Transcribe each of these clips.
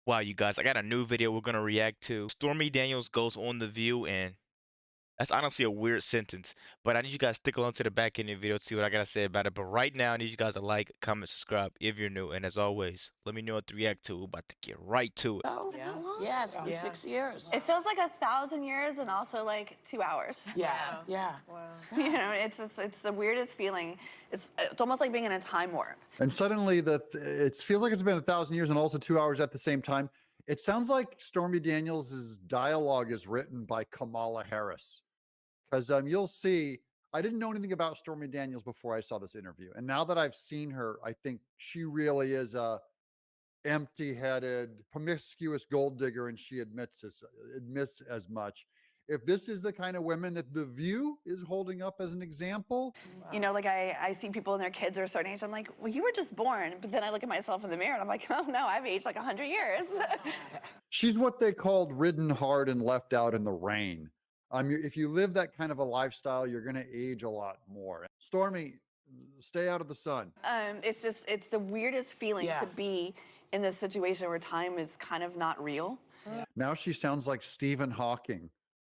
Wow, you guys, I got a new video we're gonna react to. Stormy Daniels goes on The View, and that's honestly a weird sentence, but I need you guys to stick along to the back end of the video to see what I gotta say about it. But right now, I need you guys to like, comment, subscribe if you're new, and as always, let me know what to react to. We're about to get right to it. Oh, Yeah. yeah, it's been 6 years. It feels like 1,000 years and also like 2 hours. Yeah, yeah. Wow. You know, it's the weirdest feeling. It's almost like being in a time warp. And suddenly it feels like it's been 1,000 years and also 2 hours at the same time. It sounds like Stormy Daniels' dialogue is written by Kamala Harris. Because you'll see, I didn't know anything about Stormy Daniels before I saw this interview. And now that I've seen her, I think she really is a empty-headed, promiscuous gold digger, and she admits as much. If this is the kind of women that The View is holding up as an example. You know, like I see people and their kids are a certain age. I'm like, well, you were just born. But then I look at myself in the mirror and I'm like, oh no, I've aged like 100 years. She's what they called ridden hard and left out in the rain. If you live that kind of a lifestyle, you're going to age a lot more. Stormy, stay out of the sun. It's the weirdest feeling to be in this situation where time is kind of not real. Now she sounds like Stephen Hawking.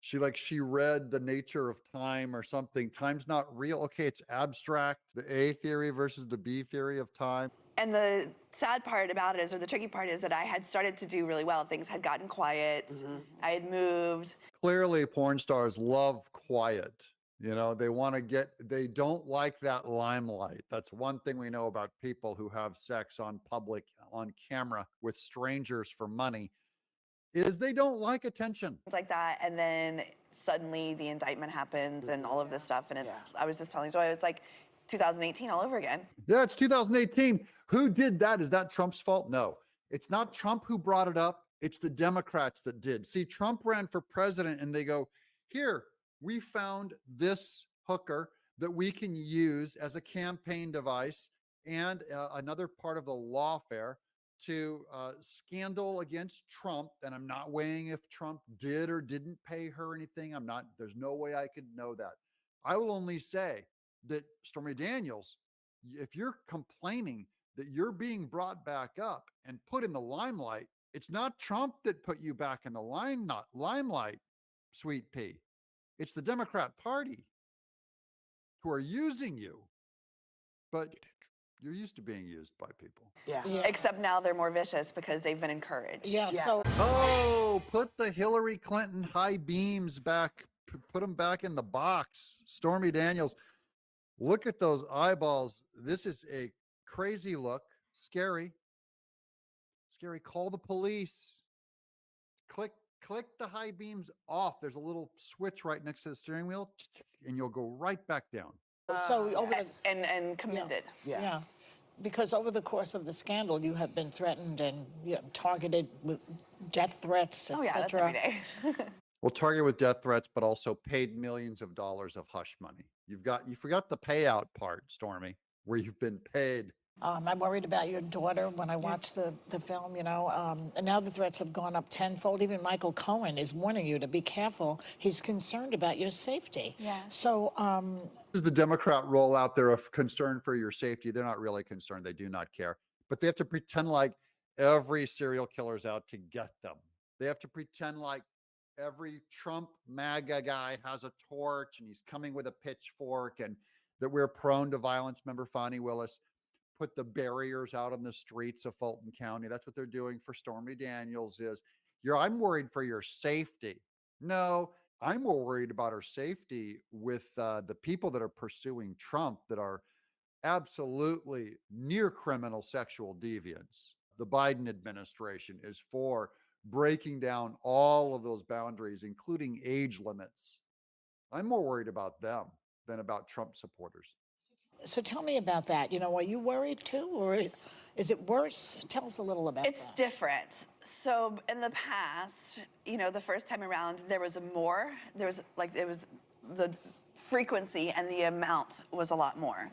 She read The Nature of Time or something. Time's not real. Okay, it's abstract. The A theory versus the B theory of time. And the sad part about it is, or the tricky part is that I had started to do really well. Things had gotten quiet. I had moved. Clearly, porn stars love quiet. You know, they don't like that limelight. That's one thing we know about people who have sex on camera with strangers for money, is they don't like attention. Like that, and then suddenly the indictment happens and all of this stuff, and I was just telling Joy, it's like 2018 all over again. Yeah, it's 2018. Who did that? Is that Trump's fault? No, it's not Trump who brought it up. It's the Democrats that did. See, Trump ran for president and they go, here, we found this hooker that we can use as a campaign device and another part of the lawfare to scandal against Trump. And I'm not weighing if Trump did or didn't pay her anything. There's no way I could know that. I will only say that Stormy Daniels, if you're complaining that you're being brought back up and put in the limelight, it's not Trump that put you back in the limelight, sweet pea. It's the Democrat Party who are using you. But you're used to being used by people. Yeah. Except now they're more vicious because they've been encouraged. Yeah. Oh, put the Hillary Clinton high beams back, put them back in the box. Stormy Daniels, look at those eyeballs. This is a crazy look. Scary. Call the police. Click the high beams off. There's a little switch right next to the steering wheel, and you'll go right back down. So over and commended. yeah, because over the course of the scandal, you have been threatened and targeted with death threats, etc. Oh yeah, that's every day. Well, targeted with death threats, but also paid millions of dollars of hush money. You forgot the payout part, Stormy, where you've been paid. I'm worried about your daughter when I watched the film, and now the threats have gone up tenfold. Even Michael Cohen is warning you to be careful. He's concerned about your safety. Yeah. So, This is the Democrat rollout. They're concerned for your safety. They're not really concerned. They do not care. But they have to pretend like every serial killer's out to get them. They have to pretend like every Trump MAGA guy has a torch and he's coming with a pitchfork, and that we're prone to violence. Remember Fani Willis put the barriers out on the streets of Fulton County. That's what they're doing for Stormy Daniels. I'm worried for your safety. No, I'm more worried about her safety with the people that are pursuing Trump that are absolutely near criminal sexual deviants. The Biden administration is for breaking down all of those boundaries, including age limits. I'm more worried about them than about Trump supporters. so tell me about that. Are you worried too, or is it worse? Tell us a little about It's that. different. So in the past, the first time around, there was the frequency and the amount was a lot more.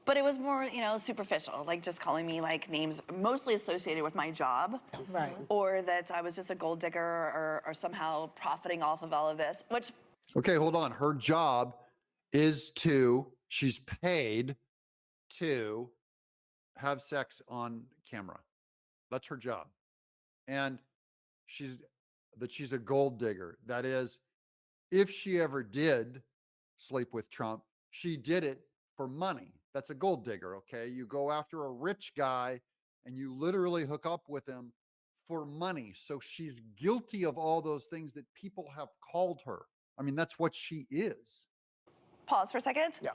But it was more, superficial, like just calling me like names mostly associated with my job. Right. Or that I was just a gold digger or somehow profiting off of all of this, which. Okay, hold on. Her job is she's paid to have sex on camera. That's her job. and she's a gold digger. That is, if she ever did sleep with Trump, she did it for money. That's a gold digger, okay? You go after a rich guy and you literally hook up with him for money. So she's guilty of all those things that people have called her. I mean, that's what she is. Pause for a second. Yeah.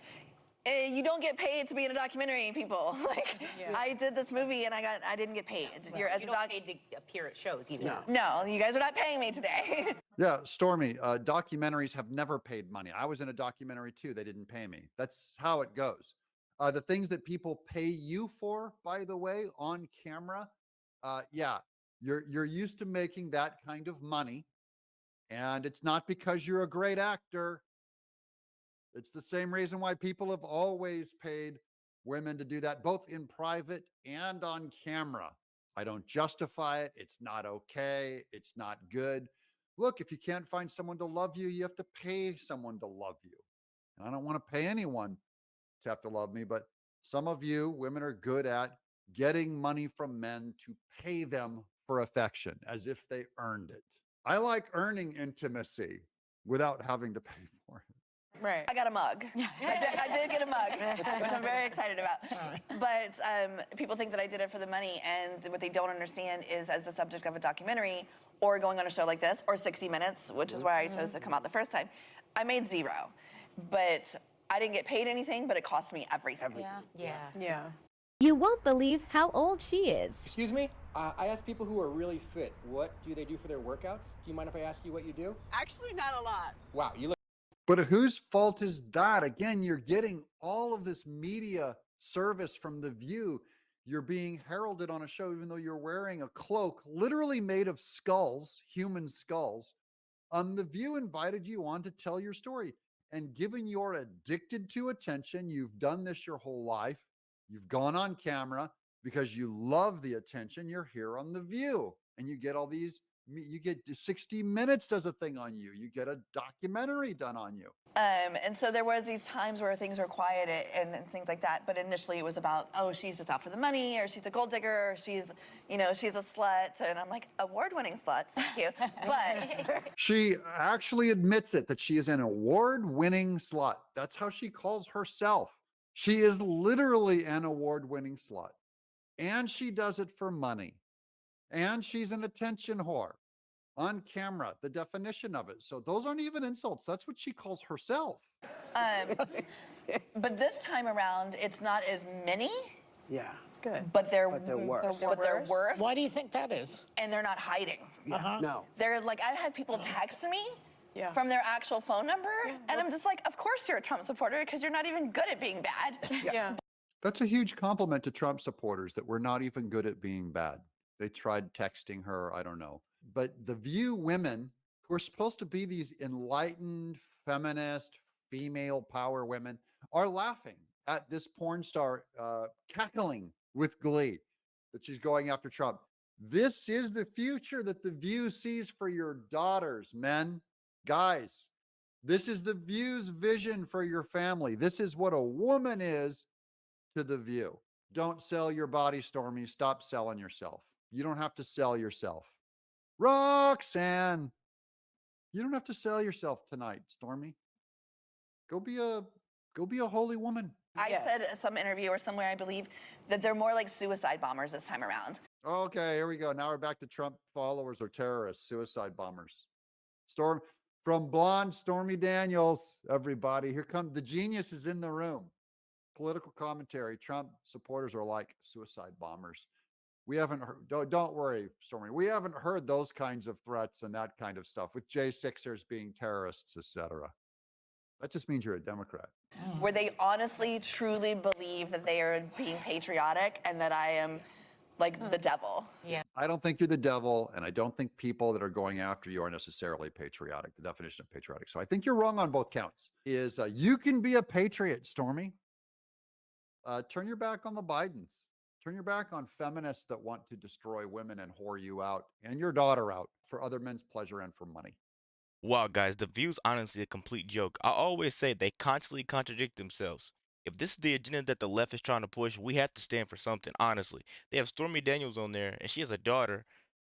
You don't get paid to be in a documentary, people. Like, I did this movie and I didn't get paid. You don't paid to appear at shows either. No, you guys are not paying me today. Yeah, Stormy, documentaries have never paid money. I was in a documentary too. They didn't pay me. That's how it goes. The things that people pay you for, by the way, on camera, yeah, you're used to making that kind of money, and it's not because you're a great actor. It's the same reason why people have always paid women to do that, both in private and on camera. I don't justify it. It's not okay. It's not good. Look, if you can't find someone to love you, you have to pay someone to love you. And I don't want to pay anyone to have to love me, but some of you women are good at getting money from men to pay them for affection as if they earned it. I like earning intimacy without having to pay for it. Right. I got a mug. I did get a mug, which I'm very excited about. But people think that I did it for the money, and what they don't understand is, as the subject of a documentary, or going on a show like this, or 60 Minutes, which is why I chose to come out the first time, I made zero. But I didn't get paid anything, but it cost me everything. Yeah. You won't believe how old she is. Excuse me? I ask people who are really fit, what do they do for their workouts? Do you mind if I ask you what you do? Actually, not a lot. Wow, you look. But whose fault is that? Again, you're getting all of this media service from The View. You're being heralded on a show, even though you're wearing a cloak literally made of skulls, human skulls. The View invited you on to tell your story. And given you're addicted to attention, you've done this your whole life. You've gone on camera because you love the attention. You're here on The View, and you get all these. You get 60 Minutes does a thing on you. You get a documentary done on you. And so there was these times where things were quiet and things like that. But initially it was about, oh, she's just out for the money, or she's a gold digger, or she's a slut. And I'm like, award-winning slut, thank you. But she actually admits it, that she is an award-winning slut. That's how she calls herself. She is literally an award-winning slut. And she does it for money. And she's an attention whore on camera, the definition of it. So those aren't even insults. That's what she calls herself. but this time around, it's not as many. Yeah. Good. But they're worse. But they're worse. Why do you think that is? And they're not hiding. Yeah. No. They're like, I had people text me from their actual phone number, and I'm just like, of course you're a Trump supporter because you're not even good at being bad. That's a huge compliment to Trump supporters, that we're not even good at being bad. They tried texting her, I don't know. But The View women, who are supposed to be these enlightened, feminist, female power women, are laughing at this porn star cackling with glee that she's going after Trump. This is the future that The View sees for your daughters, men, guys. This is The View's vision for your family. This is what a woman is to The View. Don't sell your body, Stormy. Stop selling yourself. You don't have to sell yourself. Roxanne, you don't have to sell yourself tonight, Stormy. Go be a holy woman. I said in some interview or somewhere, I believe, that they're more like suicide bombers this time around. Okay, here we go. Now we're back to Trump followers or terrorists, suicide bombers. From blonde Stormy Daniels, everybody. Here comes the genius is in the room. Political commentary. Trump supporters are like suicide bombers. We haven't heard, don't worry, Stormy. We haven't heard those kinds of threats and that kind of stuff with J6ers being terrorists, etc. That just means you're a Democrat. Where they honestly, truly believe that they are being patriotic and that I am like the devil. Yeah. I don't think you're the devil, and I don't think people that are going after you are necessarily patriotic, the definition of patriotic. So I think you're wrong on both counts. You can be a patriot, Stormy. Turn your back on the Bidens. Turn your back on feminists that want to destroy women and whore you out and your daughter out for other men's pleasure and for money. Wow, guys, The View's honestly a complete joke. I always say they constantly contradict themselves. If this is the agenda that the left is trying to push, we have to stand for something, honestly. They have Stormy Daniels on there, and she has a daughter.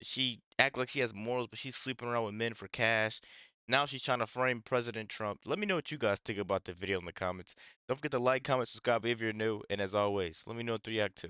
she act like she has morals, but she's sleeping around with men for cash. Now she's trying to frame President Trump. Let me know what you guys think about the video in the comments. Don't forget to like, comment, subscribe if you're new, and as always, let me know what 3 Act 2.